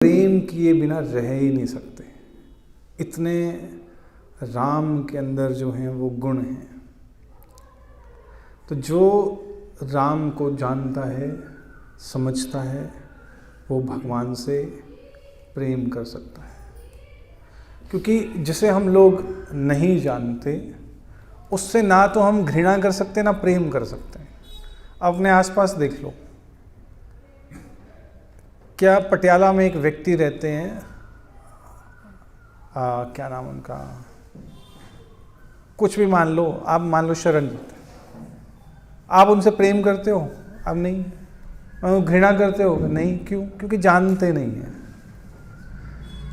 प्रेम किए बिना रह ही नहीं सकते। इतने राम के अंदर जो हैं वो गुण हैं। तो जो राम को जानता है, समझता है, वो भगवान से प्रेम कर सकता है। क्योंकि जिसे हम लोग नहीं जानते उससे ना तो हम घृणा कर सकते ना प्रेम कर सकते हैं। अपने आसपास देख लो, क्या पटियाला में एक व्यक्ति रहते हैं, क्या नाम उनका, कुछ भी मान लो, आप मान लो शरणजीत, आप उनसे प्रेम करते हो? अब नहीं। घृणा करते हो? नहीं। क्यों? क्योंकि जानते नहीं हैं।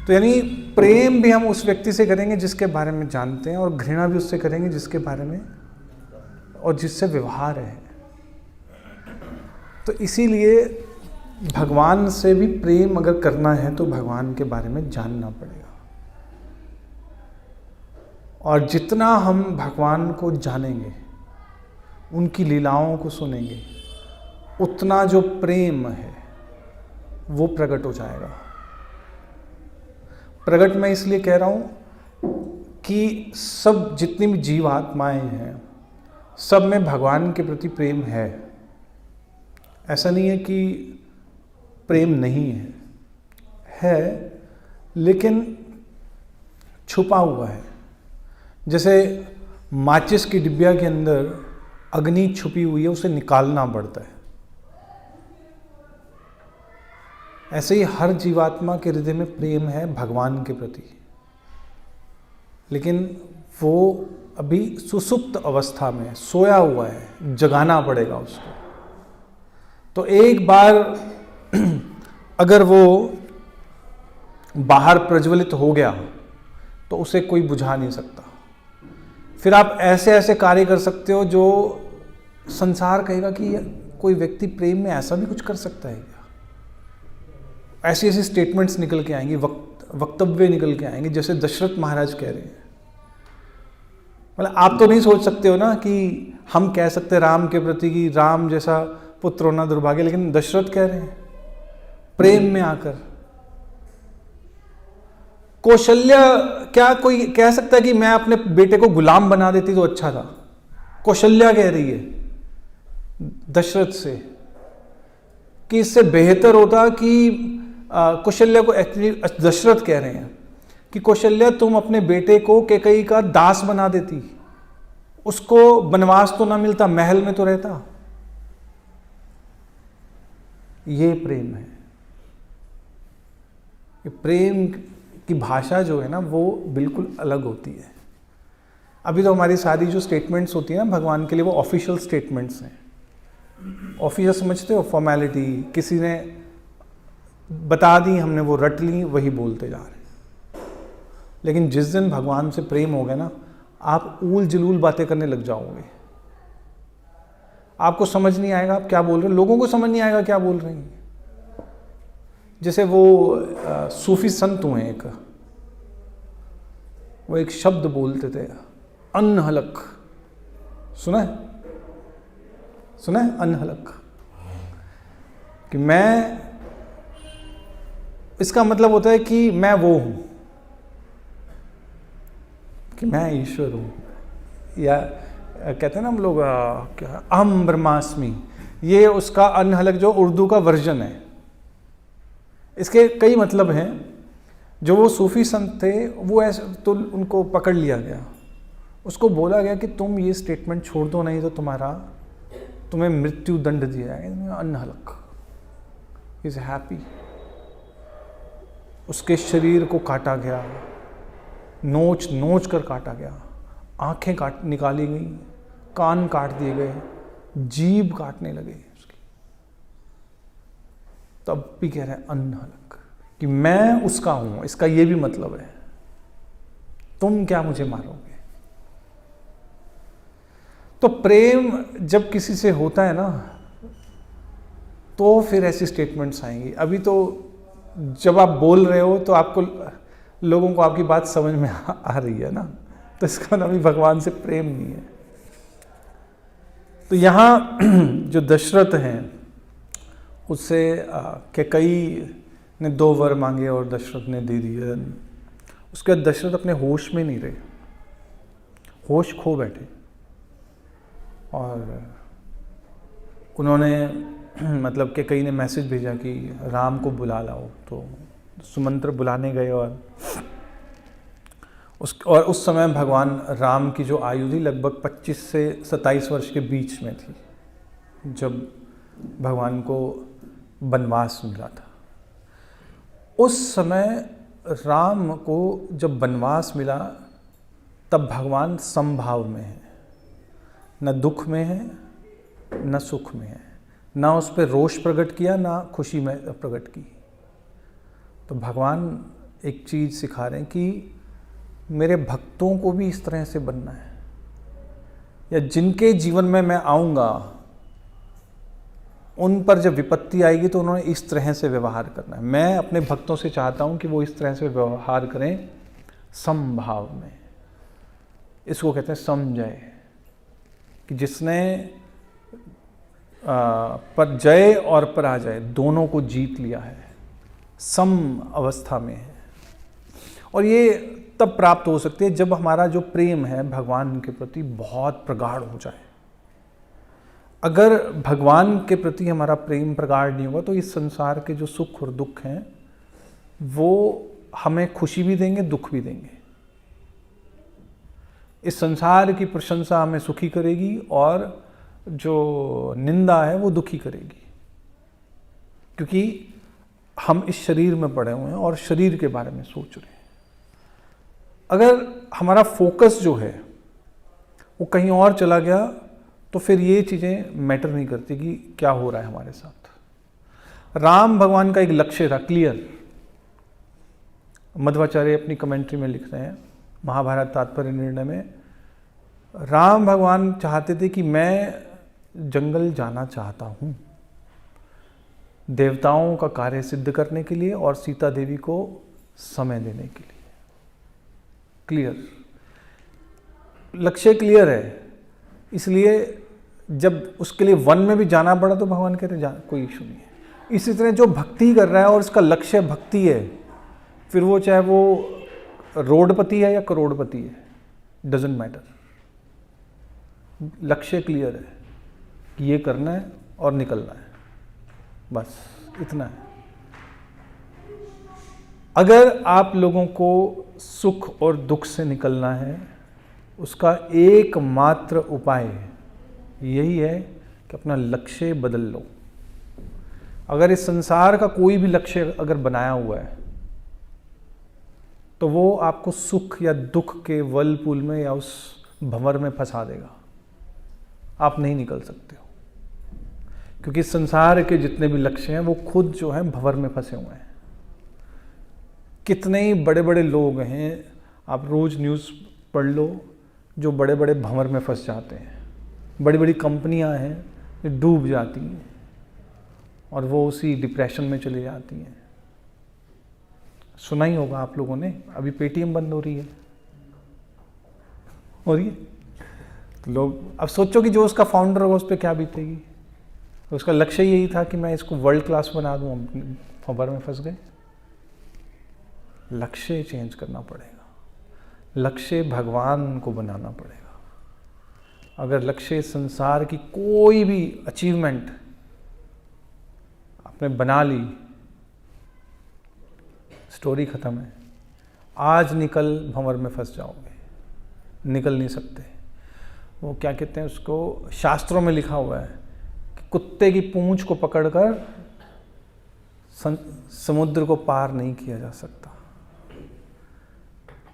तो यानी प्रेम भी हम उस व्यक्ति से करेंगे जिसके बारे में जानते हैं, और घृणा भी उससे करेंगे जिसके बारे में और जिससे व्यवहार है। तो इसीलिए भगवान से भी प्रेम अगर करना है तो भगवान के बारे में जानना पड़ेगा। और जितना हम भगवान को जानेंगे, उनकी लीलाओं को सुनेंगे, उतना जो प्रेम है वो प्रकट हो जाएगा। प्रकट मैं इसलिए कह रहा हूँ कि सब जितनी भी जीव आत्माएं हैं, सब में भगवान के प्रति प्रेम है। ऐसा नहीं है कि प्रेम नहीं है, लेकिन छुपा हुआ है। जैसे माचिस की डिब्बिया के अंदर अग्नि छुपी हुई है, उसे निकालना पड़ता है। ऐसे ही हर जीवात्मा के हृदय में प्रेम है भगवान के प्रति, लेकिन वो अभी सुसुप्त अवस्था में सोया हुआ है, जगाना पड़ेगा उसको। तो एक बार अगर वो बाहर प्रज्वलित हो गया तो उसे कोई बुझा नहीं सकता। फिर आप ऐसे ऐसे कार्य कर सकते हो जो संसार कहेगा कि कोई व्यक्ति प्रेम में ऐसा भी कुछ कर सकता है क्या। ऐसी ऐसी स्टेटमेंट्स निकल के आएंगी, वक्तव्य निकल के आएंगे, जैसे दशरथ महाराज कह रहे हैं। मतलब आप तो नहीं सोच सकते हो ना कि हम कह सकते राम के प्रति कि राम जैसा पुत्र होना दुर्भाग्य, लेकिन दशरथ कह रहे हैं प्रेम में आकर। कौशल्या, क्या कोई कह सकता है कि मैं अपने बेटे को गुलाम बना देती तो अच्छा था? कौशल्या कह रही है दशरथ से कि इससे बेहतर होता कि कौशल्या को, एक्चुअली दशरथ कह रहे हैं कि कौशल्या तुम अपने बेटे को कैकेयी का दास बना देती, उसको वनवास तो ना मिलता, महल में तो रहता। ये प्रेम है। ये प्रेम की भाषा जो है ना वो बिल्कुल अलग होती है। अभी तो हमारी सारी जो स्टेटमेंट्स होती है ना भगवान के लिए, वो ऑफिशियल स्टेटमेंट्स हैं। ऑफिशियल समझते हो? फॉर्मेलिटी, किसी ने बता दी, हमने वो रट ली, वही बोलते जा रहे। लेकिन जिस दिन भगवान से प्रेम हो गया ना, आप ऊल जलूल बातें करने लग जाओगे। आपको समझ नहीं आएगा आप क्या बोल रहे हो, लोगों को समझ नहीं आएगा क्या बोल रहे हैं। जैसे वो सूफी संत हुए एक, वो एक शब्द बोलते थे, अनहलक। सुना है? सुना है अनहलक? कि मैं, इसका मतलब होता है कि मैं वो हूं, कि मैं ईश्वर हूं, या कहते हैं ना हम लोग क्या, अहम ब्रह्मास्मि। ये उसका अनहलक जो उर्दू का वर्जन है। इसके कई मतलब हैं। जो वो सूफी संत थे वो ऐसे, तो उनको पकड़ लिया गया, उसको बोला गया कि तुम ये स्टेटमेंट छोड़ दो, नहीं तो तुम्हें मृत्यु दंड दिया जाएगा। अनहलक, इज हैप्पी। उसके शरीर को काटा गया, नोच नोच कर काटा गया, आंखें निकाली गई, कान काट दिए गए, जीभ काटने लगे उसकी। तब भी कह रहे हैं अनहलक, कि मैं उसका हूं। इसका ये भी मतलब है, तुम क्या मुझे मारोगे। तो प्रेम जब किसी से होता है ना, तो फिर ऐसी स्टेटमेंट्स आएंगी। अभी तो जब आप बोल रहे हो तो आपको, लोगों को आपकी बात समझ में आ रही है ना, तो इसका मतलब भगवान से प्रेम नहीं है। तो यहाँ जो दशरथ हैं, उससे कैकेयी ने 2 वर मांगे और दशरथ ने दे दिए। उसके बाद दशरथ अपने होश में नहीं रहे, होश खो बैठे और उन्होंने मतलब कि कई ने मैसेज भेजा कि राम को बुला लाओ, तो सुमंत्र बुलाने गए और उस समय भगवान राम की जो आयु थी लगभग 25 से 27 वर्ष के बीच में थी, जब भगवान को वनवास मिला था। उस समय राम को जब वनवास मिला तब भगवान समभाव में है, न दुख में है न सुख में है, ना उस पर रोष प्रकट किया ना खुशी में प्रकट की। तो भगवान एक चीज़ सिखा रहे हैं कि मेरे भक्तों को भी इस तरह से बनना है, या जिनके जीवन में मैं आऊँगा उन पर जब विपत्ति आएगी तो उन्होंने इस तरह से व्यवहार करना है। मैं अपने भक्तों से चाहता हूँ कि वो इस तरह से व्यवहार करें समभाव में। इसको कहते हैं समजय, कि जिसने पर जय और पराजय दोनों को जीत लिया है, सम अवस्था में है। और ये तब प्राप्त हो सकती है जब हमारा जो प्रेम है भगवान के प्रति बहुत प्रगाढ़ हो जाए। अगर भगवान के प्रति हमारा प्रेम प्रगाढ़ नहीं होगा तो इस संसार के जो सुख और दुख हैं वो हमें खुशी भी देंगे, दुख भी देंगे। इस संसार की प्रशंसा हमें सुखी करेगी और जो निंदा है वो दुखी करेगी, क्योंकि हम इस शरीर में पड़े हुए हैं और शरीर के बारे में सोच रहे हैं। अगर हमारा फोकस जो है वो कहीं और चला गया तो फिर ये चीज़ें मैटर नहीं करती कि क्या हो रहा है हमारे साथ। राम भगवान का एक लक्ष्य था क्लियर। मध्वाचार्य अपनी कमेंट्री में लिखते हैं महाभारत तात्पर्य निर्णय में, राम भगवान चाहते थे कि मैं जंगल जाना चाहता हूँ देवताओं का कार्य सिद्ध करने के लिए और सीता देवी को समय देने के लिए। क्लियर, लक्ष्य क्लियर है। इसलिए जब उसके लिए वन में भी जाना पड़ा तो भगवान कह रहे कोई इशू नहीं है। इसी तरह जो भक्ति कर रहा है और उसका लक्ष्य भक्ति है, फिर वो चाहे वो रोडपति है या करोड़पति है, डजेंट मैटर। लक्ष्य क्लियर है कि ये करना है और निकलना है, बस इतना है। अगर आप लोगों को सुख और दुख से निकलना है, उसका एकमात्र उपाय यही है कि अपना लक्ष्य बदल लो। अगर इस संसार का कोई भी लक्ष्य अगर बनाया हुआ है तो वो आपको सुख या दुख के व्हर्लपूल में या उस भंवर में फंसा देगा। आप नहीं निकल सकते हो, क्योंकि संसार के जितने भी लक्ष्य हैं वो खुद जो हैं भंवर में फंसे हुए हैं। कितने ही बड़े बड़े लोग हैं, आप रोज न्यूज़ पढ़ लो, जो बड़े बड़े भंवर में फंस जाते हैं। बड़ी बड़ी कंपनियां हैं जो डूब जाती हैं और वो उसी डिप्रेशन में चली जाती हैं। सुना ही होगा आप लोगों ने, अभी पेटीएम बंद हो रही है तो लोग अब सोचो कि जो उसका फाउंडर होगा उस पर क्या बीतेगी। तो उसका लक्ष्य यही था कि मैं इसको वर्ल्ड क्लास बना दूं, भंवर में फंस गए। लक्ष्य चेंज करना पड़ेगा, लक्ष्य भगवान को बनाना पड़ेगा। अगर लक्ष्य संसार की कोई भी अचीवमेंट आपने बना ली, स्टोरी खत्म है। आज निकल भंवर में फंस जाओगे, निकल नहीं सकते। वो क्या कहते हैं उसको, शास्त्रों में लिखा हुआ है कि कुत्ते की पूंछ को पकड़कर समुद्र को पार नहीं किया जा सकता।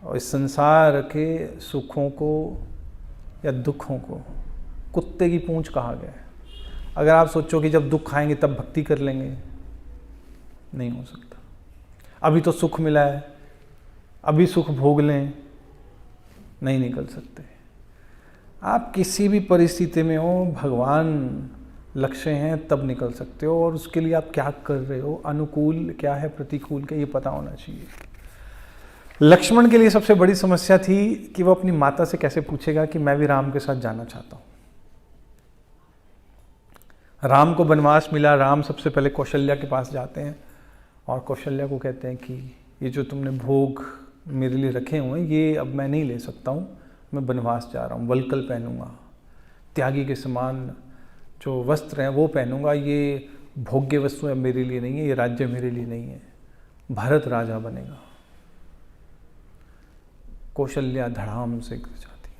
और इस संसार के सुखों को या दुखों को कुत्ते की पूंछ कहा गया है। अगर आप सोचो कि जब दुख आएंगे तब भक्ति कर लेंगे, नहीं हो सकता। अभी तो सुख मिला है, अभी सुख भोग लें, नहीं निकल सकते। आप किसी भी परिस्थिति में हो, भगवान लक्ष्य हैं तब निकल सकते हो। और उसके लिए आप क्या कर रहे हो, अनुकूल क्या है प्रतिकूल क्या, ये पता होना चाहिए। लक्ष्मण के लिए सबसे बड़ी समस्या थी कि वो अपनी माता से कैसे पूछेगा कि मैं भी राम के साथ जाना चाहता हूँ। राम को वनवास मिला, राम सबसे पहले कौशल्या के पास जाते हैं और कौशल्या को कहते हैं कि ये जो तुमने भोग मेरे लिए रखे हुए हैं ये अब मैं नहीं ले सकता हूँ, मैं वनवास जा रहा हूँ, वल्कल पहनूंगा, त्यागी के समान जो वस्त्र हैं वो पहनूंगा, ये भोग्य वस्तु है मेरे लिए नहीं है, ये राज्य मेरे लिए नहीं है, भरत राजा बनेगा। कौशल्या धड़ाम से गिर जाती,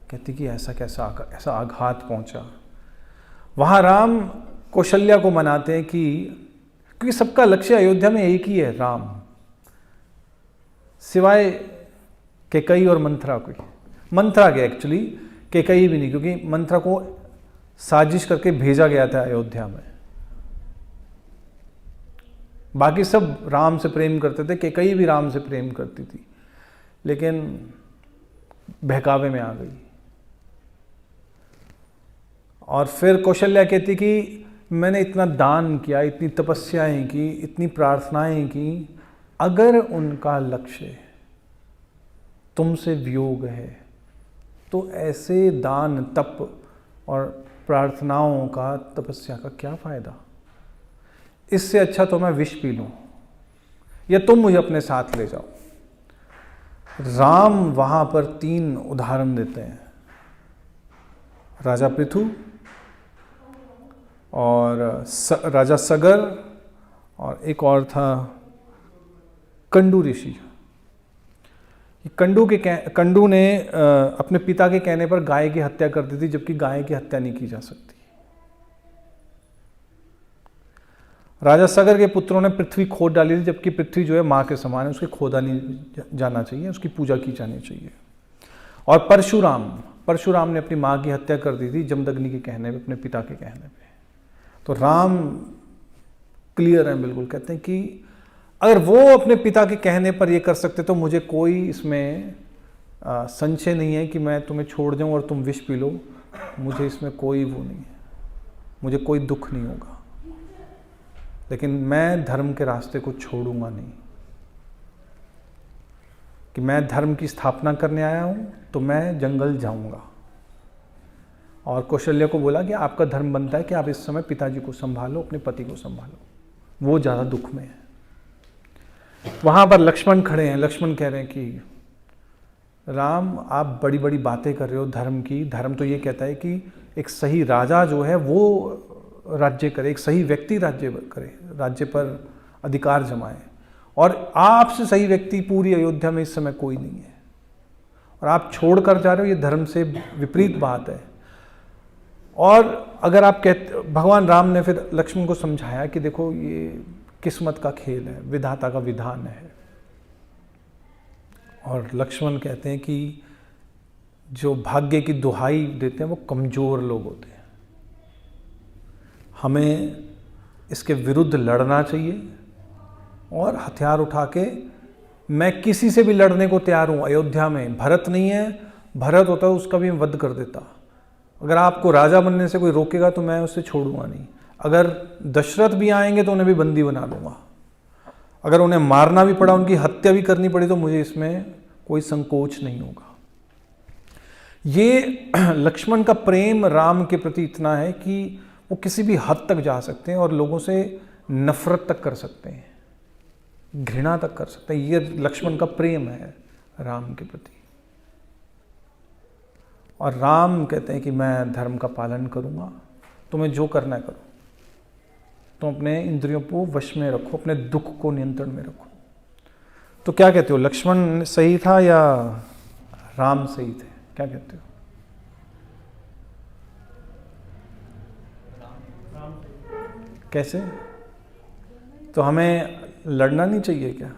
कहती कि ऐसा कैसा ऐसा आघात पहुंचा। वहाँ राम कौशल्या को मनाते हैं कि क्योंकि सबका लक्ष्य अयोध्या में एक ही है, राम, सिवाय कैकेयी और मंथरा को। मंथरा के एक्चुअली, कैकेयी भी नहीं, क्योंकि मंथरा को साजिश करके भेजा गया था अयोध्या में। बाकी सब राम से प्रेम करते थे, कैकेयी भी राम से प्रेम करती थी, लेकिन बहकावे में आ गई। और फिर कौशल्या कहती कि मैंने इतना दान किया, इतनी तपस्याएं की, इतनी प्रार्थनाएं की, अगर उनका लक्ष्य तुमसे वियोग है तो ऐसे दान, तप और प्रार्थनाओं का, तपस्या का क्या फायदा? इससे अच्छा तो मैं विष पी लूं या तुम मुझे अपने साथ ले जाओ। राम वहां पर 3 उदाहरण देते हैं, राजा पृथु और राजा सगर और एक और था कंडू ऋषि। कंडू ने अपने पिता के कहने पर गाय की हत्या कर दी थी, जबकि गाय की हत्या नहीं की जा सकती। राजा सगर के पुत्रों ने पृथ्वी खोद डाली थी, जबकि पृथ्वी जो है माँ के समान है, उसके खोदा नहीं जाना चाहिए, उसकी पूजा की जानी चाहिए। और परशुराम ने अपनी माँ की हत्या कर दी थी जमदग्नि के कहने पे, अपने पिता के कहने पे। तो राम क्लियर हैं बिल्कुल, कहते हैं कि अगर वो अपने पिता के कहने पर ये कर सकते तो मुझे कोई इसमें संशय नहीं है कि मैं तुम्हें छोड़ दूं और तुम विष पी लो, मुझे इसमें कोई वो नहीं है, मुझे कोई दुख नहीं होगा, लेकिन मैं धर्म के रास्ते को छोड़ूंगा नहीं। कि मैं धर्म की स्थापना करने आया हूं तो मैं जंगल जाऊंगा। और कौशल्या को बोला कि आपका धर्म बनता है कि आप इस समय पिताजी को संभालो, अपने पति को संभालो, वो ज़्यादा दुख में है। वहाँ पर लक्ष्मण खड़े हैं, लक्ष्मण कह रहे हैं कि राम आप बड़ी बड़ी बातें कर रहे हो धर्म की, धर्म तो ये कहता है कि एक सही राजा जो है वो राज्य करे, एक सही व्यक्ति राज्य करे, राज्य पर अधिकार जमाए, और आपसे सही व्यक्ति पूरी अयोध्या में इस समय कोई नहीं है, और आप छोड़ कर जा रहे हो, ये धर्म से विपरीत बात है। और अगर आप कहते, भगवान राम ने फिर लक्ष्मण को समझाया कि देखो ये किस्मत का खेल है, विधाता का विधान है। और लक्ष्मण कहते हैं कि जो भाग्य की दुहाई देते हैं वो कमज़ोर लोग होते हैं, हमें इसके विरुद्ध लड़ना चाहिए, और हथियार उठा के मैं किसी से भी लड़ने को तैयार हूँ। अयोध्या में भरत नहीं है, भरत होता है उसका भी मैं वध कर देता। अगर आपको राजा बनने से कोई रोकेगा तो मैं उससे छोड़ूंगा नहीं। अगर दशरथ भी आएंगे तो उन्हें भी बंदी बना लूँगा। अगर उन्हें मारना भी पड़ा, उनकी हत्या भी करनी पड़ी, तो मुझे इसमें कोई संकोच नहीं होगा। ये लक्ष्मण का प्रेम राम के प्रति इतना है कि वो किसी भी हद तक जा सकते हैं और लोगों से नफरत तक कर सकते हैं, घृणा तक कर सकते हैं। ये लक्ष्मण का प्रेम है राम के प्रति। और राम कहते हैं कि मैं धर्म का पालन करूँगा, तुम्हें जो करना है करो, तुम अपने इंद्रियों को वश में रखो, अपने दुख को नियंत्रण में रखो। तो क्या कहते हो, लक्ष्मण सही था या राम सही थे, क्या कहते हो? कैसे? तो हमें लड़ना नहीं चाहिए क्या?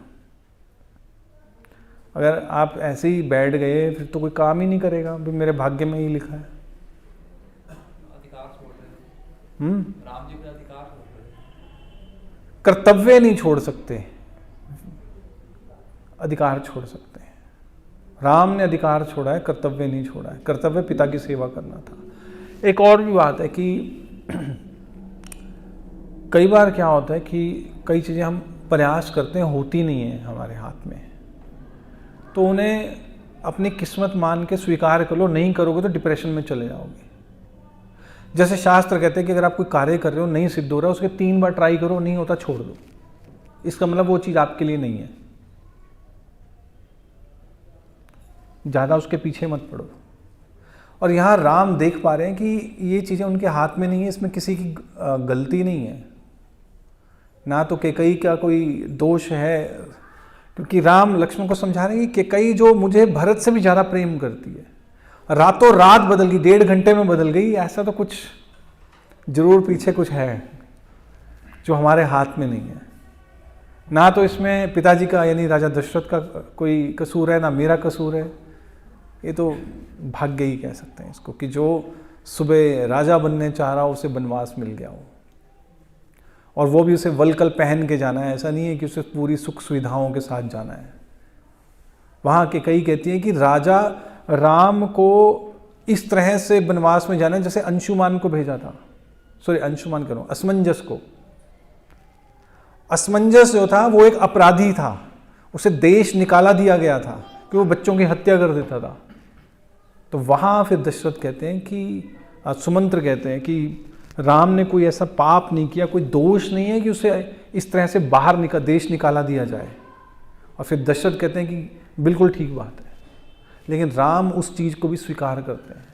अगर आप ऐसे ही बैठ गए फिर तो कोई काम ही नहीं करेगा, भी मेरे भाग्य में ही लिखा है। अधिकार छोड़ रहे हैं, राम जी का अधिकार छोड़ रहे हैं। कर्तव्य नहीं छोड़ सकते, अधिकार छोड़ सकते हैं। राम ने अधिकार छोड़ा है, कर्तव्य नहीं छोड़ा है। कर्तव्य पिता की सेवा करना था। एक और भी बात है कि कई बार क्या होता है कि कई चीज़ें हम प्रयास करते हैं, होती नहीं है हमारे हाथ में, तो उन्हें अपनी किस्मत मान के स्वीकार कर लो। नहीं करोगे तो डिप्रेशन में चले जाओगे। जैसे शास्त्र कहते हैं कि अगर आप कोई कार्य कर रहे हो नहीं सिद्ध हो रहा, उसके 3 बार ट्राई करो, नहीं होता छोड़ दो। इसका मतलब वो चीज़ आपके लिए नहीं है। ज़्यादा उसके पीछे मत पड़ो। और यहाँ राम देख पा रहे हैं कि ये चीज़ें उनके हाथ में नहीं है, इसमें किसी की गलती नहीं है, ना तो कैकेयी का कोई दोष है, क्योंकि राम लक्ष्मण को समझा रहे हैं कि कैकेयी जो मुझे भरत से भी ज़्यादा प्रेम करती है, रातों रात बदल गई, 1.5 घंटे में बदल गई, ऐसा तो कुछ जरूर पीछे कुछ है जो हमारे हाथ में नहीं है। ना तो इसमें पिताजी का यानी राजा दशरथ का कोई कसूर है, ना मेरा कसूर है। ये तो भाग्य ही कह सकते हैं इसको, कि जो सुबह राजा बनने चाह रहा हो उसे वनवास मिल गया हो, और वो भी उसे वलकल पहन के जाना है। ऐसा नहीं है कि उसे पूरी सुख सुविधाओं के साथ जाना है। वहाँ कैकेयी कहती है कि राजा राम को इस तरह से वनवास में जाना है जैसे अंशुमान को भेजा था, अंशुमान करो, असमंजस को। असमंजस जो था वो एक अपराधी था, उसे देश निकाला दिया गया था कि वो बच्चों की हत्या कर देता था। तो वहाँ फिर दशरथ कहते हैं कि सुमंत्र कहते हैं कि राम ने कोई ऐसा पाप नहीं किया, कोई दोष नहीं है कि उसे इस तरह से बाहर देश निकाला दिया जाए। और फिर दशरथ कहते हैं कि बिल्कुल ठीक बात है, लेकिन राम उस चीज़ को भी स्वीकार करते हैं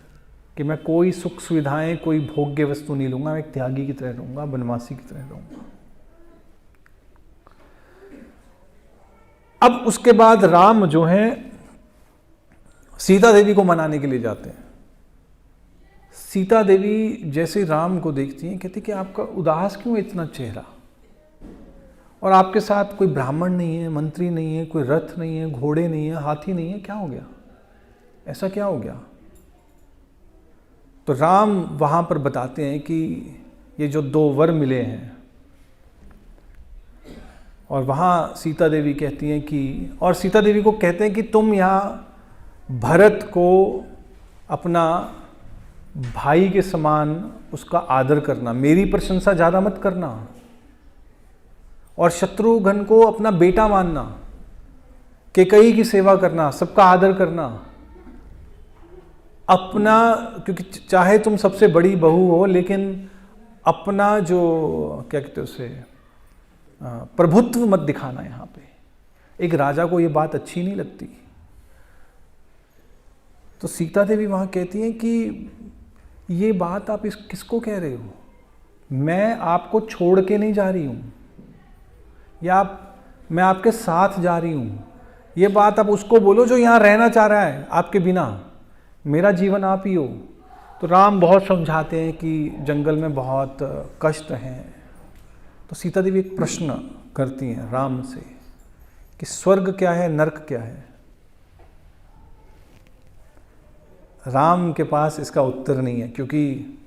कि मैं कोई सुख सुविधाएं, कोई भोग्य वस्तु नहीं लूँगा, मैं एक त्यागी की तरह रहूँगा, वनवासी की तरह रहूँगा। अब उसके बाद राम जो हैं सीता देवी को मनाने के लिए जाते हैं। सीता देवी जैसे राम को देखती हैं, कहती कि आपका उदास क्यों इतना चेहरा, और आपके साथ कोई ब्राह्मण नहीं है, मंत्री नहीं है, कोई रथ नहीं है, घोड़े नहीं है, हाथी नहीं है, क्या हो गया, ऐसा क्या हो गया। तो राम वहाँ पर बताते हैं कि ये जो 2 वर मिले हैं, और वहाँ सीता देवी कहती हैं कि, और सीता देवी को कहते हैं कि तुम यहाँ भरत को अपना भाई के समान उसका आदर करना, मेरी प्रशंसा ज़्यादा मत करना, और शत्रुघ्न को अपना बेटा मानना, कैकेयी की सेवा करना, सबका आदर करना, अपना, क्योंकि चाहे तुम सबसे बड़ी बहू हो, लेकिन अपना जो क्या कहते हैं उसे प्रभुत्व मत दिखाना। यहाँ पे एक राजा को ये बात अच्छी नहीं लगती। तो सीता देवी वहाँ कहती हैं कि ये बात आप किसको कह रहे हो, मैं आपको छोड़ के नहीं जा रही हूँ, या मैं आपके साथ जा रही हूँ। ये बात आप उसको बोलो जो यहाँ रहना चाह रहा है आपके बिना, मेरा जीवन आप ही हो। तो राम बहुत समझाते हैं कि जंगल में बहुत कष्ट हैं। तो सीता देवी एक प्रश्न करती हैं राम से कि स्वर्ग क्या है, नरक क्या है। राम के पास इसका उत्तर नहीं है, क्योंकि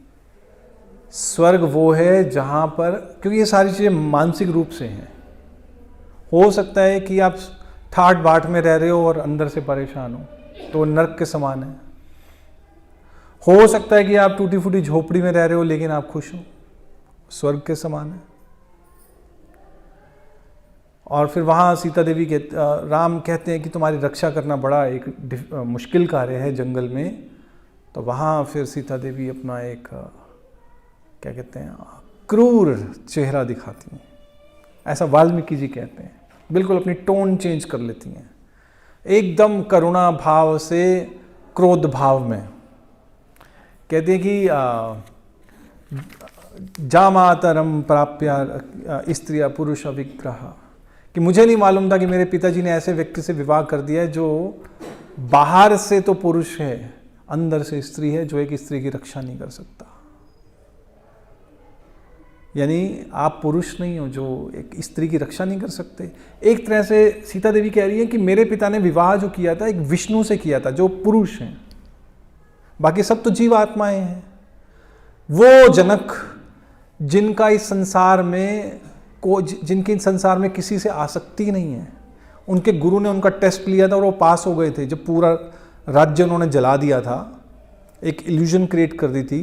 स्वर्ग वो है जहाँ पर, क्योंकि ये सारी चीज़ें मानसिक रूप से हैं। हो सकता है कि आप ठाट बाट में रह रहे हो और अंदर से परेशान हो, तो नरक के समान है। हो सकता है कि आप टूटी फूटी झोपड़ी में रह रहे हो लेकिन आप खुश हो, स्वर्ग के समान है। और फिर वहाँ सीता देवी राम कहते हैं कि तुम्हारी रक्षा करना बड़ा एक मुश्किल कार्य है जंगल में। तो वहाँ फिर सीता देवी अपना एक क्या कहते हैं क्रूर चेहरा दिखाती हैं, ऐसा वाल्मीकि जी कहते हैं। बिल्कुल अपनी टोन चेंज कर लेती हैं, एकदम करुणा भाव से क्रोध भाव में। कहती है कि जामातरम प्राप्य स्त्रिया पुरुष विग्रह, कि मुझे नहीं मालूम था कि मेरे पिताजी ने ऐसे व्यक्ति से विवाह कर दिया है जो बाहर से तो पुरुष है, अंदर से स्त्री है, जो एक स्त्री की रक्षा नहीं कर सकता। यानी आप पुरुष नहीं हो जो एक स्त्री की रक्षा नहीं कर सकते। एक तरह से सीता देवी कह रही है कि मेरे पिता ने विवाह जो किया था एक विष्णु से किया था जो पुरुष हैं, बाकी सब तो जीव आत्माएं हैं। वो जनक जिनका इस संसार में जिनकी संसार में किसी से आसक्ति नहीं है, उनके गुरु ने उनका टेस्ट लिया था और वो पास हो गए थे। जब पूरा राज्य उन्होंने जला दिया था, एक इल्यूजन क्रिएट कर दी थी,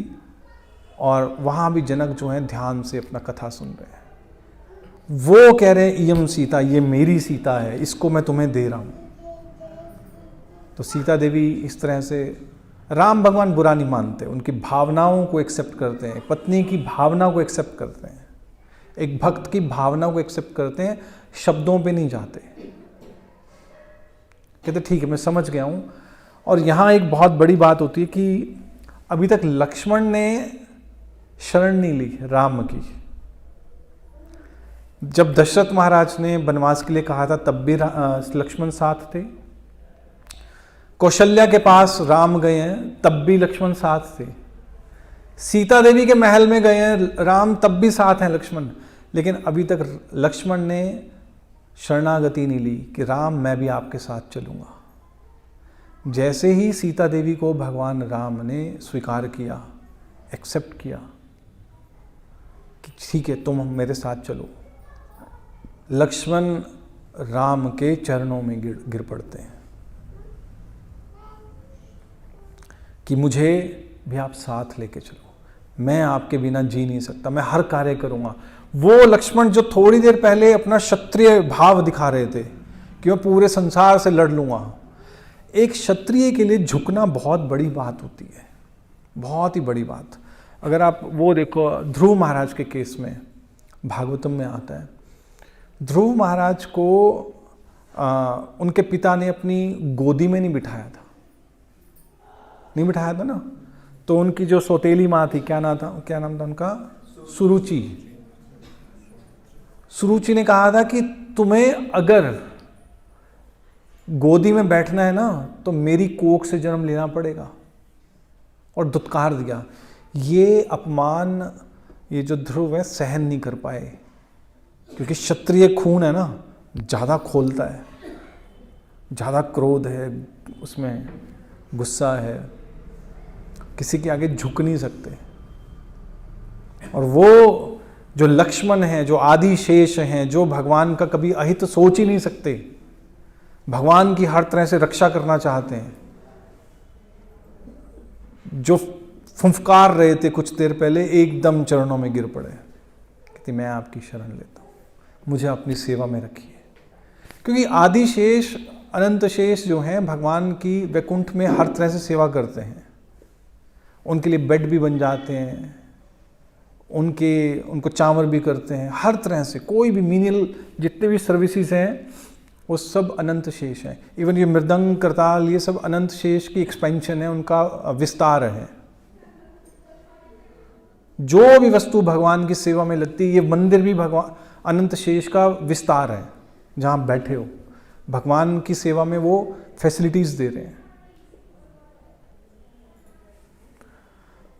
और वहाँ भी जनक जो है ध्यान से अपना कथा सुन रहे हैं। वो कह रहे हैं इयम सीता, ये मेरी सीता है, इसको मैं तुम्हें दे रहा हूँ। तो सीता देवी इस तरह से, राम भगवान बुरा नहीं मानते, उनकी भावनाओं को एक्सेप्ट करते हैं, पत्नी की भावना को एक्सेप्ट करते हैं, एक भक्त की भावना को एक्सेप्ट करते हैं, शब्दों पे नहीं जाते, कहते ठीक है मैं समझ गया हूं। और यहां एक बहुत बड़ी बात होती है कि अभी तक लक्ष्मण ने शरण नहीं ली राम की। जब दशरथ महाराज ने वनवास के लिए कहा था तब भी लक्ष्मण साथ थे। कौशल्या के पास राम गए हैं तब भी लक्ष्मण साथ थे। सीता देवी के महल में गए हैं राम तब भी साथ हैं लक्ष्मण। लेकिन अभी तक लक्ष्मण ने शरणागति नहीं ली कि राम मैं भी आपके साथ चलूंगा। जैसे ही सीता देवी को भगवान राम ने स्वीकार किया, एक्सेप्ट किया कि ठीक है तुम मेरे साथ चलो, लक्ष्मण राम के चरणों में गिर पड़ते हैं कि मुझे भी आप साथ लेके चलो, मैं आपके बिना जी नहीं सकता, मैं हर कार्य करूंगा। वो लक्ष्मण जो थोड़ी देर पहले अपना क्षत्रिय भाव दिखा रहे थे कि मैं पूरे संसार से लड़ लूंगा, एक क्षत्रिय के लिए झुकना बहुत बड़ी बात होती है, बहुत ही बड़ी बात। अगर आप वो देखो ध्रुव महाराज के केस में भागवतम में आता है, ध्रुव महाराज को उनके पिता ने अपनी गोदी में नहीं बिठाया था ना, तो उनकी जो सौतेली माँ थी, क्या नाम था उनका, सुरुचि। सुरुचि ने कहा था कि तुम्हें अगर गोदी में बैठना है ना तो मेरी कोख से जन्म लेना पड़ेगा, और दुत्कार दिया। ये अपमान ये जो ध्रुव है सहन नहीं कर पाए, क्योंकि क्षत्रिय खून है ना, ज़्यादा खोलता है, ज़्यादा क्रोध है उसमें, गुस्सा है, किसी के आगे झुक नहीं सकते। और वो जो लक्ष्मण हैं, जो आदि शेष हैं, जो भगवान का कभी अहित सोच ही नहीं सकते, भगवान की हर तरह से रक्षा करना चाहते हैं, जो फुंफकार रहे थे कुछ देर पहले, एकदम चरणों में गिर पड़े, कहते मैं आपकी शरण लेता हूँ, मुझे अपनी सेवा में रखिए। क्योंकि आदि शेष अनंत शेष जो हैं भगवान की वैकुंठ में हर तरह से सेवा करते हैं, उनके लिए बेड भी बन जाते हैं, उनको चावर भी करते हैं, हर तरह से कोई भी मीनियल जितने भी सर्विसेज हैं वो सब अनंत शेष हैं। इवन ये मृदंग करताल ये सब अनंत शेष की एक्सपेंशन है, उनका विस्तार है। जो भी वस्तु भगवान की सेवा में लगती है, ये मंदिर भी भगवान अनंत शेष का विस्तार है, जहां बैठे हो भगवान की सेवा में वो फैसिलिटीज दे रहे हैं।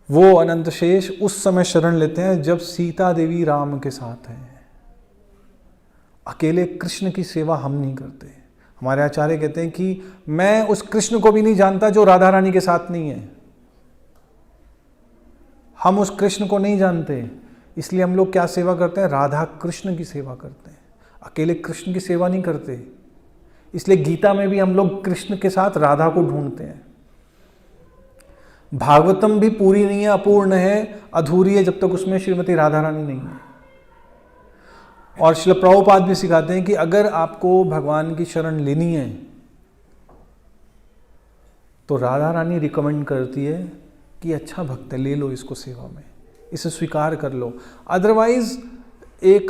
वो अनंत शेष उस समय शरण लेते हैं जब सीता देवी राम के साथ हैं। अकेले कृष्ण की सेवा हम नहीं करते। हमारे आचार्य कहते हैं कि मैं उस कृष्ण को भी नहीं जानता जो राधा रानी के साथ नहीं है। हम उस कृष्ण को नहीं जानते, इसलिए हम लोग क्या सेवा करते हैं, राधा कृष्ण की सेवा करते हैं, अकेले कृष्ण की सेवा नहीं करते। इसलिए गीता में भी हम लोग कृष्ण के साथ राधा को ढूंढते हैं। भागवतम भी पूरी नहीं है, अपूर्ण है, अधूरी है जब तक उसमें श्रीमती राधा रानी नहीं है। और श्रील प्रभुपाद भी सिखाते हैं कि अगर आपको भगवान की शरण लेनी है तो राधा रानी रिकमेंड करती है कि अच्छा भक्त है, ले लो इसको सेवा में, इसे स्वीकार कर लो। अदरवाइज एक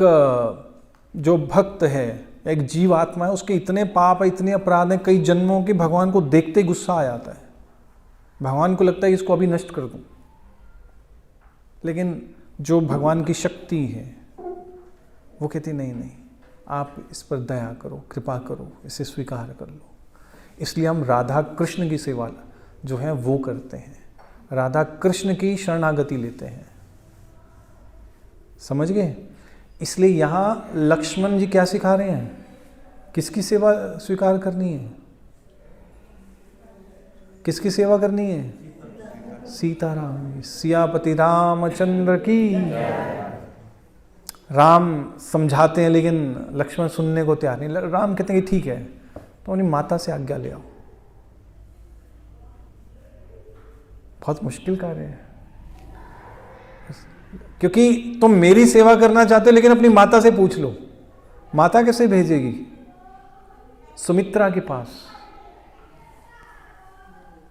जो भक्त है, एक जीव आत्मा है, उसके इतने पाप है, इतने अपराध हैं, कई जन्मों के, भगवान को देखते ही गुस्सा आ जाता है। भगवान को लगता है इसको अभी नष्ट कर दूं। लेकिन जो भगवान की शक्ति है वो कहती नहीं, आप इस पर दया करो, कृपा करो, इसे स्वीकार कर लो। इसलिए हम राधा कृष्ण की सेवा जो है वो करते हैं, राधा कृष्ण की शरणागति लेते हैं। समझ गए? इसलिए यहाँ लक्ष्मण जी क्या सिखा रहे हैं, किसकी सेवा स्वीकार करनी है, किसकी सेवा करनी है, सीताराम, सियापति रामचंद्र की। राम समझाते हैं लेकिन लक्ष्मण सुनने को तैयार नहीं। राम कहते हैं कि ठीक है, तो अपनी माता से आज्ञा ले आओ। बहुत मुश्किल कार्य है, क्योंकि तुम मेरी सेवा करना चाहते हो लेकिन अपनी माता से पूछ लो। माता कैसे भेजेगी? सुमित्रा के पास।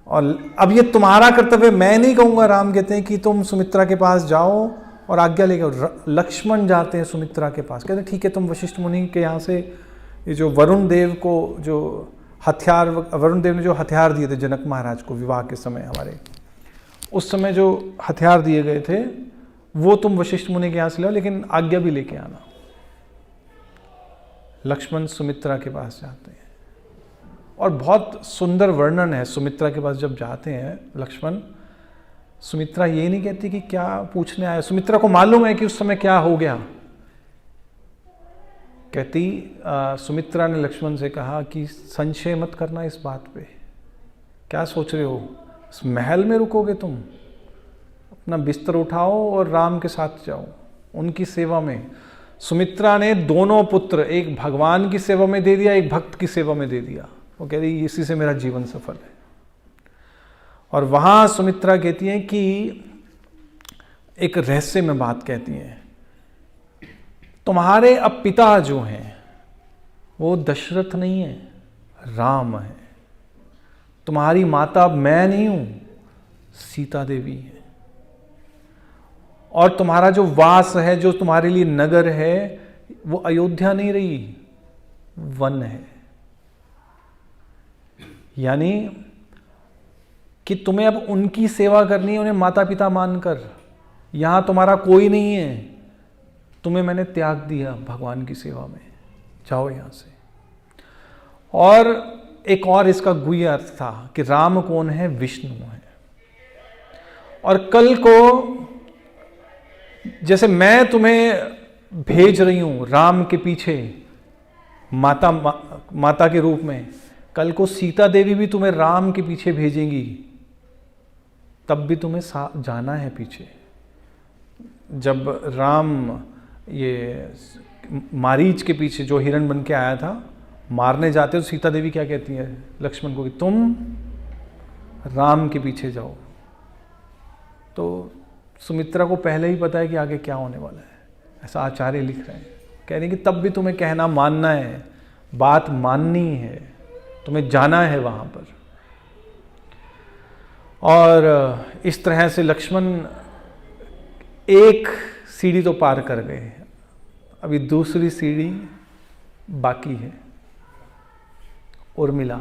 और अब ये तुम्हारा कर्तव्य, मैं नहीं कहूंगा। राम कहते हैं कि तुम सुमित्रा के पास जाओ और आज्ञा लेकर लक्ष्मण जाते हैं सुमित्रा के पास, कहते हैं ठीक है तुम वशिष्ठ मुनि के यहाँ से ये जो वरुण देव को जो हथियार, वरुण देव ने जो हथियार दिए थे जनक महाराज को विवाह के समय, हमारे उस समय जो हथियार दिए गए थे वो तुम वशिष्ठ मुनि के यहाँ से लो, लेकिन आज्ञा भी लेके आना। लक्ष्मण सुमित्रा के पास जाते हैं और बहुत सुंदर वर्णन है। सुमित्रा के पास जब जाते हैं लक्ष्मण, सुमित्रा ये नहीं कहती कि क्या पूछने आया, सुमित्रा को मालूम है कि उस समय क्या हो गया। कहती सुमित्रा ने लक्ष्मण से कहा कि संशय मत करना इस बात पे, क्या सोच रहे हो, इस महल में रुकोगे तुम, अपना बिस्तर उठाओ और राम के साथ जाओ उनकी सेवा में। सुमित्रा ने दोनों पुत्र, एक भगवान की सेवा में दे दिया, एक भक्त की सेवा में दे दिया। वो कह रही इसी से मेरा जीवन सफल है। और वहां सुमित्रा कहती है कि एक रहस्य में बात कहती है, तुम्हारे अब पिता जो हैं वो दशरथ नहीं है, राम है। तुम्हारी माता अब मैं नहीं हूं, सीता देवी है। और तुम्हारा जो वास है, जो तुम्हारे लिए नगर है, वो अयोध्या नहीं रही, वन है। यानी कि तुम्हें अब उनकी सेवा करनी है, उन्हें माता पिता मानकर। यहां तुम्हारा कोई नहीं है, तुम्हें मैंने त्याग दिया भगवान की सेवा में, जाओ यहां से। और एक और इसका गुह्य अर्थ था कि राम कौन है, विष्णु है। और कल को जैसे मैं तुम्हें भेज रही हूं राम के पीछे माता के रूप में, कल को सीता देवी भी तुम्हें राम के पीछे भेजेंगी, तब भी तुम्हें जाना है पीछे। जब राम ये मारीच के पीछे जो हिरण बन के आया था मारने जाते, तो सीता देवी क्या कहती है लक्ष्मण को कि तुम राम के पीछे जाओ। तो सुमित्रा को पहले ही पता है कि आगे क्या होने वाला है, ऐसा आचार्य लिख रहे हैं। कह रहे हैं कि तब भी तुम्हें कहना मानना है, बात माननी है, तुम्हें जाना है वहां पर। और इस तरह से लक्ष्मण एक सीढ़ी तो पार कर गए, अभी दूसरी सीढ़ी बाकी है। उर्मिला,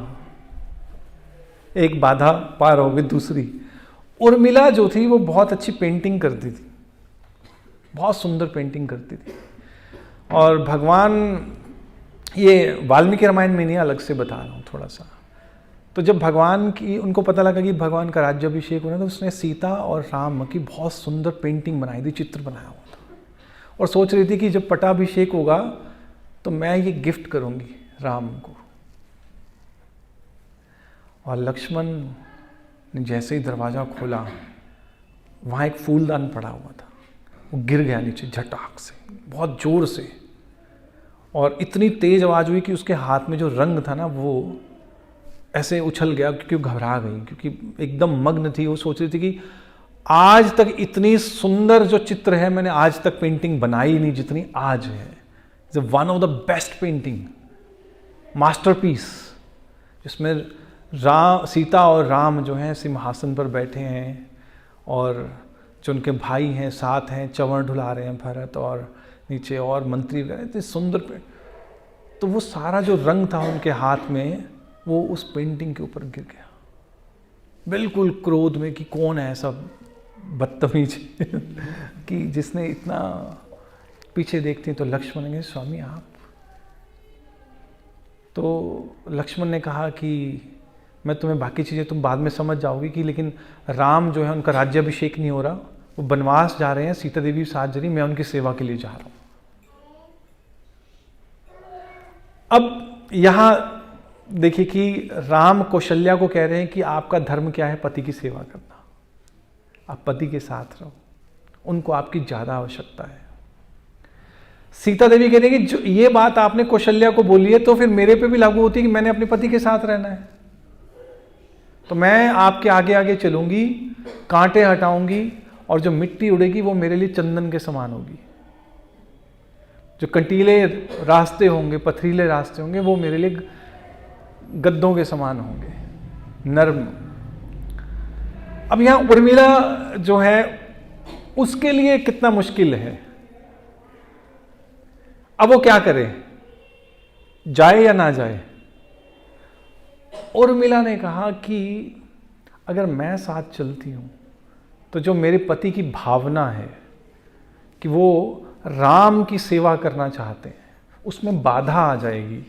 एक बाधा पार हो गई, दूसरी। उर्मिला जो थी वो बहुत अच्छी पेंटिंग करती थी, बहुत सुंदर पेंटिंग करती थी। और भगवान, ये वाल्मीकि रामायण में नहीं, अलग से बता रहा हूँ थोड़ा सा। तो जब भगवान की, उनको पता लगा कि भगवान का राज्याभिषेक होना, तो उसने सीता और राम की बहुत सुंदर पेंटिंग बनाई थी, चित्र बनाया हुआ था। और सोच रही थी कि जब पट्टाभिषेक होगा तो मैं ये गिफ्ट करूंगी राम को। और लक्ष्मण ने जैसे ही दरवाजा खोला, वहां एक फूलदान पड़ा हुआ था, वो गिर गया नीचे झटाक से, बहुत जोर से। और इतनी तेज आवाज हुई कि उसके हाथ में जो रंग था ना वो ऐसे उछल गया, क्योंकि वो घबरा गई, क्योंकि एकदम मग्न थी। वो सोच रही थी कि आज तक इतनी सुंदर जो चित्र है मैंने आज तक पेंटिंग बनाई नहीं जितनी आज है। It's one of the best painting, masterpiece, जिसमें सीता और राम जो हैं सिंहासन पर बैठे हैं, और जो उनके भाई हैं साथ हैं, चंवर ढुला रहे हैं भरत, और नीचे और मंत्री वगैरह, इतने सुंदर तो वो सारा जो रंग था उनके हाथ में वो उस पेंटिंग के ऊपर गिर गया, बिल्कुल क्रोध में कि कौन है ऐसा बदतमीज कि जिसने इतना। पीछे देखते हैं तो लक्ष्मण ने, स्वामी आप। तो लक्ष्मण ने कहा कि मैं तुम्हें बाकी चीज़ें तुम बाद में समझ जाओगी, कि लेकिन राम जो है उनका राज्याभिषेक नहीं हो रहा, वो बनवास जा रहे हैं, सीता देवी साथ जा रही, मैं उनकी सेवा के लिए जा रहा हूं। अब यहां देखिए कि राम कौशल्या को कह रहे हैं कि आपका धर्म क्या है, पति की सेवा करना, आप पति के साथ रहो, उनको आपकी ज्यादा आवश्यकता है। सीता देवी कह रही है कि जो ये बात आपने कौशल्या को बोली है तो फिर मेरे पे भी लागू होती है कि मैंने अपने पति के साथ रहना है, तो मैं आपके आगे आगे चलूंगी, कांटे हटाऊंगी, और जो मिट्टी उड़ेगी वो मेरे लिए चंदन के समान होगी। जो कंटीले रास्ते होंगे, पथरीले रास्ते होंगे, वो मेरे लिए गद्दों के समान होंगे, नर्म। अब यहां उर्मिला जो है उसके लिए कितना मुश्किल है। अब वो क्या करे, जाए या ना जाए। उर्मिला ने कहा कि अगर मैं साथ चलती हूं तो जो मेरे पति की भावना है कि वो राम की सेवा करना चाहते हैं, उसमें बाधा आ जाएगी।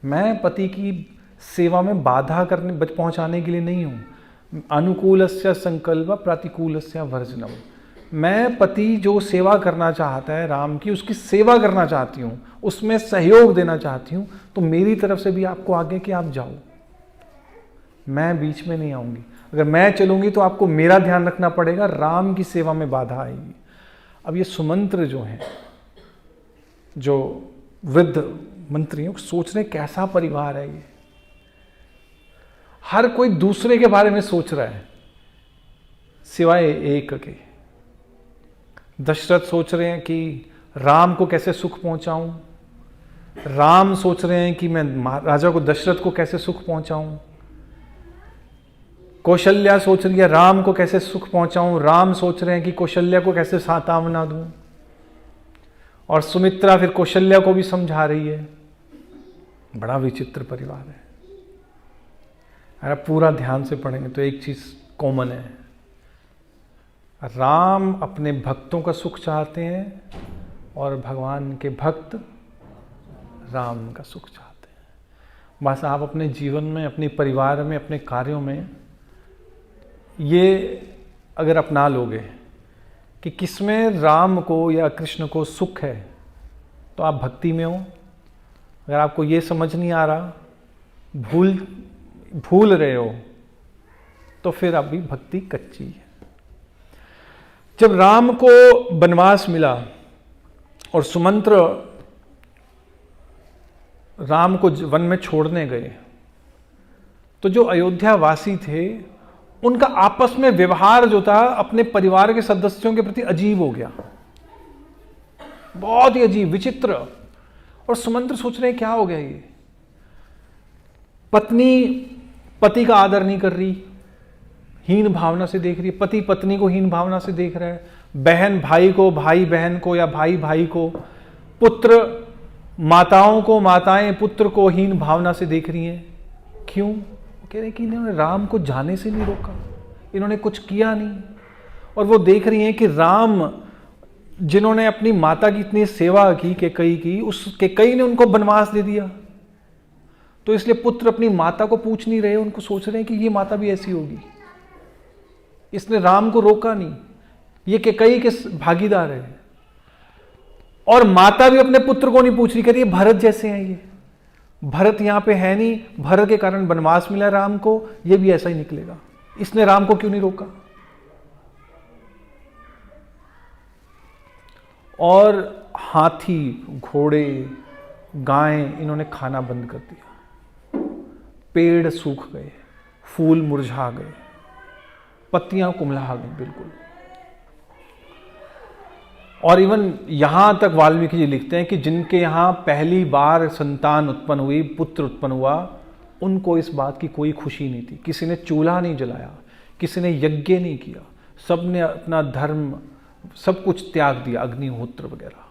मैं पति की सेवा में बाधा करने पहुंचाने के लिए नहीं हूं। अनुकूलस्य संकल्प प्रतिकूलस्य वर्जनम। मैं पति जो सेवा करना चाहता है राम की, उसकी सेवा करना चाहती हूँ, उसमें सहयोग देना चाहती हूँ, तो मेरी तरफ से भी आपको आगे कि आप जाओ, मैं बीच में नहीं आऊंगी। अगर मैं चलूंगी तो आपको मेरा ध्यान रखना पड़ेगा, राम की सेवा में बाधा आएगी। अब ये सुमंत्र जो हैं, जो वृद्ध मंत्री हैं, सोच रहे कैसा परिवार है ये। हर कोई दूसरे के बारे में सोच रहा है सिवाय एक के। दशरथ सोच रहे हैं कि राम को कैसे सुख पहुंचाऊं, राम सोच रहे हैं कि मैं राजा को दशरथ को कैसे सुख पहुंचाऊं, कौशल्या सोच रही है राम को कैसे सुख पहुंचाऊं, राम सोच रहे हैं कि कौशल्या को कैसे सांत्वना दूं, और सुमित्रा फिर कौशल्या को भी समझा रही है। बड़ा विचित्र परिवार है। अगर आप पूरा ध्यान से पढ़ेंगे तो एक चीज कॉमन है, राम अपने भक्तों का सुख चाहते हैं और भगवान के भक्त राम का सुख चाहते हैं। बस आप अपने जीवन में, अपने परिवार में, अपने कार्यों में ये अगर अपना लोगे कि किसमें राम को या कृष्ण को सुख है, तो आप भक्ति में हो। अगर आपको ये समझ नहीं आ रहा, भूल रहे हो, तो फिर अभी भक्ति कच्ची है। जब राम को वनवास मिला और सुमंत्र राम को वन में छोड़ने गए, तो जो अयोध्या वासी थे उनका आपस में व्यवहार जो था अपने परिवार के सदस्यों के प्रति अजीब हो गया, बहुत ही अजीब, विचित्र। और सुमंत्र सोच रहे हैं क्या हो गया ये। पत्नी पति का आदर नहीं कर रही, हीन भावना से देख रही है, पति पत्नी को हीन भावना से देख रहा है, बहन भाई को, भाई बहन को, या भाई भाई को, पुत्र माताओं को, माताएं पुत्र को हीन भावना से देख रही हैं। क्यों? कह रहे हैं कि इन्होंने राम को जाने से नहीं रोका, इन्होंने कुछ किया नहीं। और वो देख रही हैं कि राम, जिन्होंने अपनी माता की इतनी सेवा की, कैकेयी की, उस कैकेयी ने उनको वनवास दे दिया। तो इसलिए पुत्र अपनी माता को पूछ नहीं रहे, उनको सोच रहे हैं कि ये माता भी ऐसी होगी, इसने राम को रोका नहीं, ये कैकेयी के भागीदार है। और माता भी अपने पुत्र को नहीं पूछ रही, कह रही है भरत जैसे हैं ये, भरत यहां पे है नहीं, भरत के कारण वनवास मिला राम को, ये भी ऐसा ही निकलेगा, इसने राम को क्यों नहीं रोका। और हाथी, घोड़े, गायें, इन्होंने खाना बंद कर दिया, पेड़ सूख गए, फूल मुरझा गए, पत्तियां कुम्हला गई बिल्कुल। और इवन यहां तक वाल्मीकि जी लिखते हैं कि जिनके यहां पहली बार संतान उत्पन्न हुई, पुत्र उत्पन्न हुआ, उनको इस बात की कोई खुशी नहीं थी। किसी ने चूल्हा नहीं जलाया, किसी ने यज्ञ नहीं किया, सब ने अपना धर्म सब कुछ त्याग दिया, अग्निहोत्र वगैरह,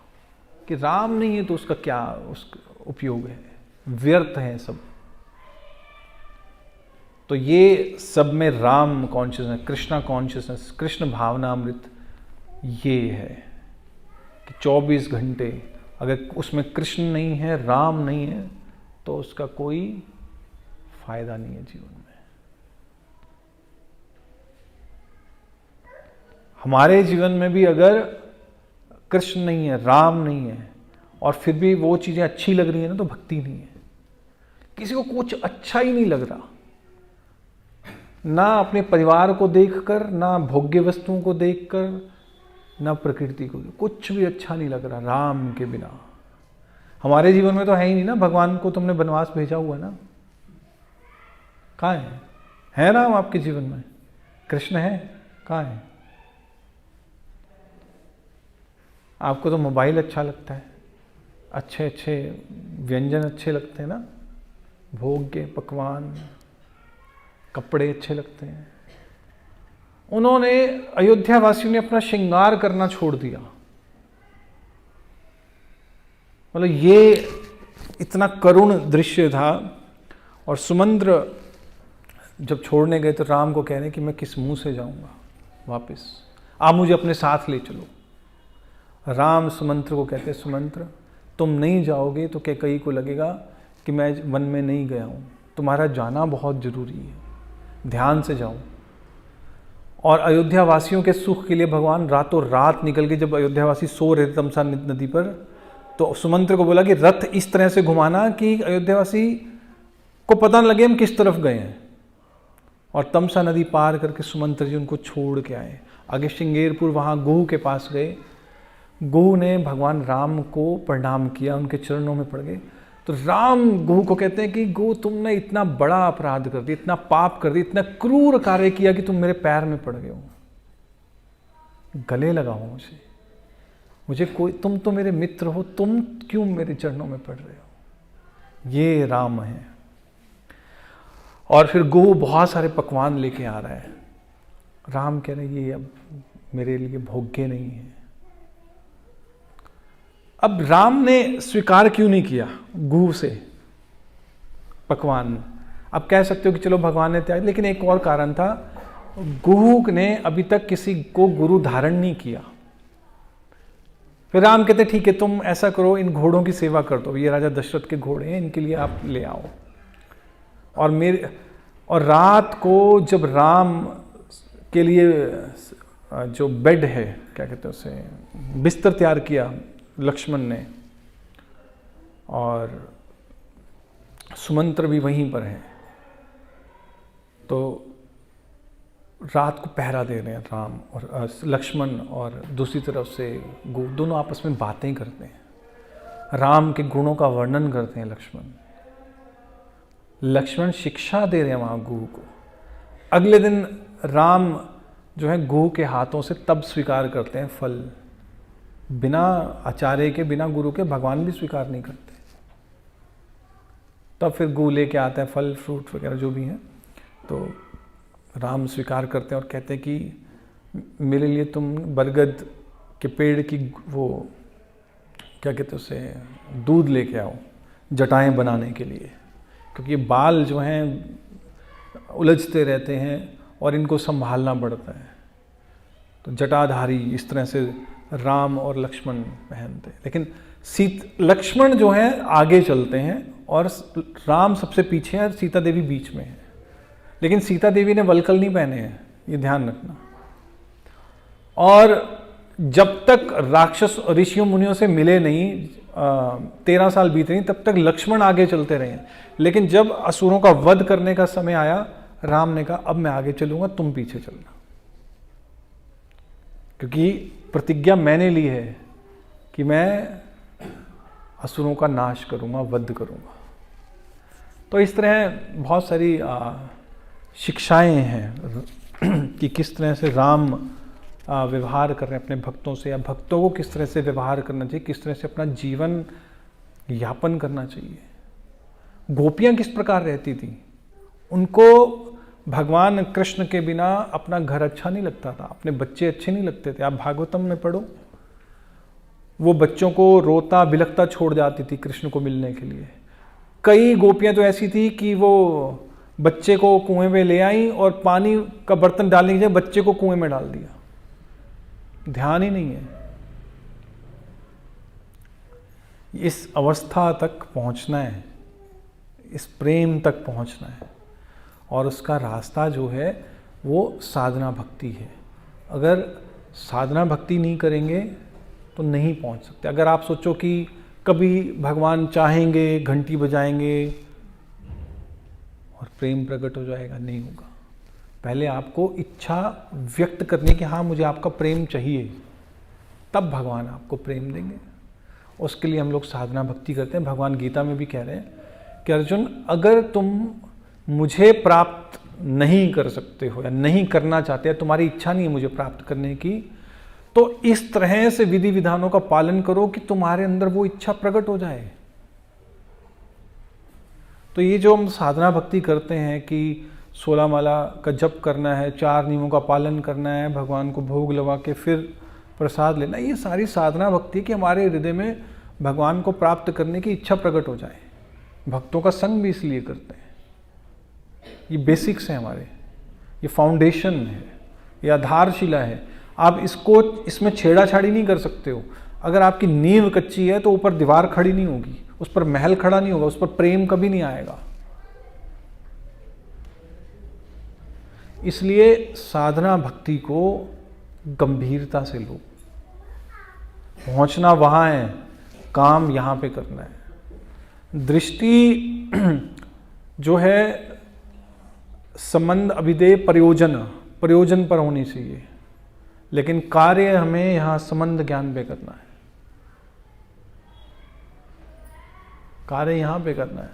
कि राम नहीं है तो उसका क्या उसका उपयोग है, व्यर्थ है सब। तो ये सब में राम कॉन्शियसनेस, कृष्णा कॉन्शियसनेस, कृष्ण भावनामृत ये है कि 24 घंटे अगर उसमें कृष्ण नहीं है, राम नहीं है, तो उसका कोई फायदा नहीं है जीवन में। हमारे जीवन में भी अगर कृष्ण नहीं है, राम नहीं है, और फिर भी वो चीजें अच्छी लग रही है ना, तो भक्ति नहीं है। किसी को कुछ अच्छा ही नहीं लग रहा, ना अपने परिवार को देखकर, ना भोग्य वस्तुओं को देखकर, ना प्रकृति को, कुछ भी अच्छा नहीं लग रहा राम के बिना। हमारे जीवन में तो है ही नहीं ना, भगवान को तुमने वनवास भेजा हुआ है ना, कहाँ है राम आपके जीवन में? कृष्ण है, कहाँ है? आपको तो मोबाइल अच्छा लगता है, अच्छे अच्छे व्यंजन अच्छे लगते हैं ना, भोग्य पकवान, कपड़े अच्छे लगते हैं, उन्होंने अयोध्या वासियों ने अपना श्रृंगार करना छोड़ दिया। मतलब ये इतना करुण दृश्य था। और सुमंत्र जब छोड़ने गए तो राम को कह रहे कि मैं किस मुंह से जाऊंगा वापस, आप मुझे अपने साथ ले चलो। राम सुमंत्र को कहते, सुमंत्र तुम नहीं जाओगे तो कैकेयी को लगेगा कि मैं वन में नहीं गया हूँ, तुम्हारा जाना बहुत जरूरी है, ध्यान से जाओ। और अयोध्या वासियों के सुख के लिए भगवान रातों रात निकल के, जब अयोध्या वासी सो रहे थे तमसा नदी पर, तो सुमंत्र को बोला कि रथ इस तरह से घुमाना कि अयोध्या वासी को पता न लगे हम किस तरफ गए हैं। और तमसा नदी पार करके सुमंत्र जी उनको छोड़ के आए। आगे श्रृंगेरपुर, वहाँ गुह के पास गए। गुह ने भगवान राम को प्रणाम किया, उनके चरणों में पड़ गए। तो राम गुह को कहते हैं कि गुह तुमने इतना बड़ा अपराध कर दिया, इतना पाप कर दिया, इतना क्रूर कार्य किया कि तुम मेरे पैर में पड़ गए हो, गले लगाओ मुझे कोई, तुम तो मेरे मित्र हो, तुम क्यों मेरे चरणों में पड़ रहे हो। ये राम है। और फिर गुह बहुत सारे पकवान लेके आ रहा है। राम कह रहे ये अब मेरे लिए भोग्य नहीं है। अब राम ने स्वीकार क्यों नहीं किया गुह से पकवान? अब कह सकते हो कि चलो भगवान ने त्याग, लेकिन एक और कारण था। गुह ने अभी तक किसी को गुरु धारण नहीं किया। फिर राम कहते ठीक है, तुम ऐसा करो, इन घोड़ों की सेवा कर दो, ये राजा दशरथ के घोड़े हैं, इनके लिए आप ले आओ। और रात को जब राम के लिए जो बेड है, क्या कहते हैं उसे, बिस्तर तैयार किया लक्ष्मण ने, और सुमंत्र भी वहीं पर है, तो रात को पहरा दे रहे हैं राम और लक्ष्मण, और दूसरी तरफ से गुह, दोनों आपस में बातें करते हैं, राम के गुणों का वर्णन करते हैं लक्ष्मण शिक्षा दे रहे हैं वहाँ गुह को। अगले दिन राम जो है गुह के हाथों से तब स्वीकार करते हैं फल, बिना आचार्य के, बिना गुरु के भगवान भी स्वीकार नहीं करते। तब फिर गुह लेके आता है फल फ्रूट वगैरह जो भी हैं, तो राम स्वीकार करते हैं और कहते हैं कि मेरे लिए तुम बरगद के पेड़ की वो क्या कहते हैं उसे, दूध लेके आओ जटाएं बनाने के लिए, क्योंकि ये बाल जो हैं उलझते रहते हैं और इनको संभालना पड़ता है। तो जटाधारी इस तरह से राम और लक्ष्मण पहनते हैं। लेकिन लक्ष्मण जो है आगे चलते हैं और राम सबसे पीछे है, सीता देवी बीच में है। लेकिन सीता देवी ने वलकल नहीं पहने हैं, ये ध्यान रखना। और जब तक राक्षस ऋषियों मुनियों से मिले नहीं, 13 साल बीते नहीं, तब तक लक्ष्मण आगे चलते रहे। लेकिन जब असुरों का वध करने का समय आया, राम ने कहा अब मैं आगे चलूंगा, तुम पीछे चलना, क्योंकि प्रतिज्ञा मैंने ली है कि मैं असुरों का नाश करूंगा, वध करूंगा। तो इस तरह बहुत सारी शिक्षाएं हैं कि किस तरह से राम व्यवहार कर रहे हैं अपने भक्तों से, या भक्तों को किस तरह से व्यवहार करना चाहिए, किस तरह से अपना जीवन यापन करना चाहिए। गोपियां किस प्रकार रहती थी, उनको भगवान कृष्ण के बिना अपना घर अच्छा नहीं लगता था, अपने बच्चे अच्छे नहीं लगते थे। आप भागवतम में पढ़ो, वो बच्चों को रोता बिलखता छोड़ जाती थी कृष्ण को मिलने के लिए। कई गोपियां तो ऐसी थी कि वो बच्चे को कुएं में ले आई और पानी का बर्तन डालने की जगह बच्चे को कुएं में डाल दिया, ध्यान ही नहीं है। इस अवस्था तक पहुंचना है, इस प्रेम तक पहुंचना है, और उसका रास्ता जो है वो साधना भक्ति है। अगर साधना भक्ति नहीं करेंगे तो नहीं पहुंच सकते। अगर आप सोचो कि कभी भगवान चाहेंगे, घंटी बजाएंगे और प्रेम प्रकट हो जाएगा, नहीं होगा। पहले आपको इच्छा व्यक्त करनी कि हाँ मुझे आपका प्रेम चाहिए, तब भगवान आपको प्रेम देंगे। उसके लिए हम लोग साधना भक्ति करते हैं। भगवान गीता में भी कह रहे हैं कि अर्जुन, अगर तुम मुझे प्राप्त नहीं कर सकते हो या नहीं करना चाहते, तुम्हारी इच्छा नहीं है मुझे प्राप्त करने की, तो इस तरह से विधि विधानों का पालन करो कि तुम्हारे अंदर वो इच्छा प्रकट हो जाए। तो ये जो हम साधना भक्ति करते हैं कि 16 माला का जप करना है, 4 नियमों का पालन करना है, भगवान को भोग लगा के फिर प्रसाद लेना, ये सारी साधना भक्ति कि हमारे हृदय में भगवान को प्राप्त करने की इच्छा प्रकट हो जाए। भक्तों का संग भी इसलिए करते हैं। ये बेसिक्स है हमारे, ये फाउंडेशन है, ये आधारशिला है। आप इसमें छेड़ाछाड़ी नहीं कर सकते हो। अगर आपकी नींव कच्ची है तो ऊपर दीवार खड़ी नहीं होगी, उस पर महल खड़ा नहीं होगा, उस पर प्रेम कभी नहीं आएगा। इसलिए साधना भक्ति को गंभीरता से लो। पहुंचना वहां है, काम यहां पे करना है। दृष्टि जो है संबंध अभिधेय प्रयोजन पर होनी चाहिए, लेकिन कार्य हमें यहां संबंध ज्ञान पे करना है। कार्य यहां पे करना है,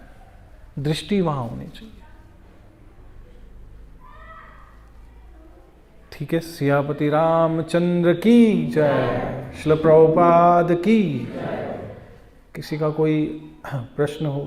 दृष्टि वहां होनी चाहिए। ठीक है। सियापति रामचंद्र की जय। श्रील प्रभुपाद की। किसी का कोई प्रश्न हो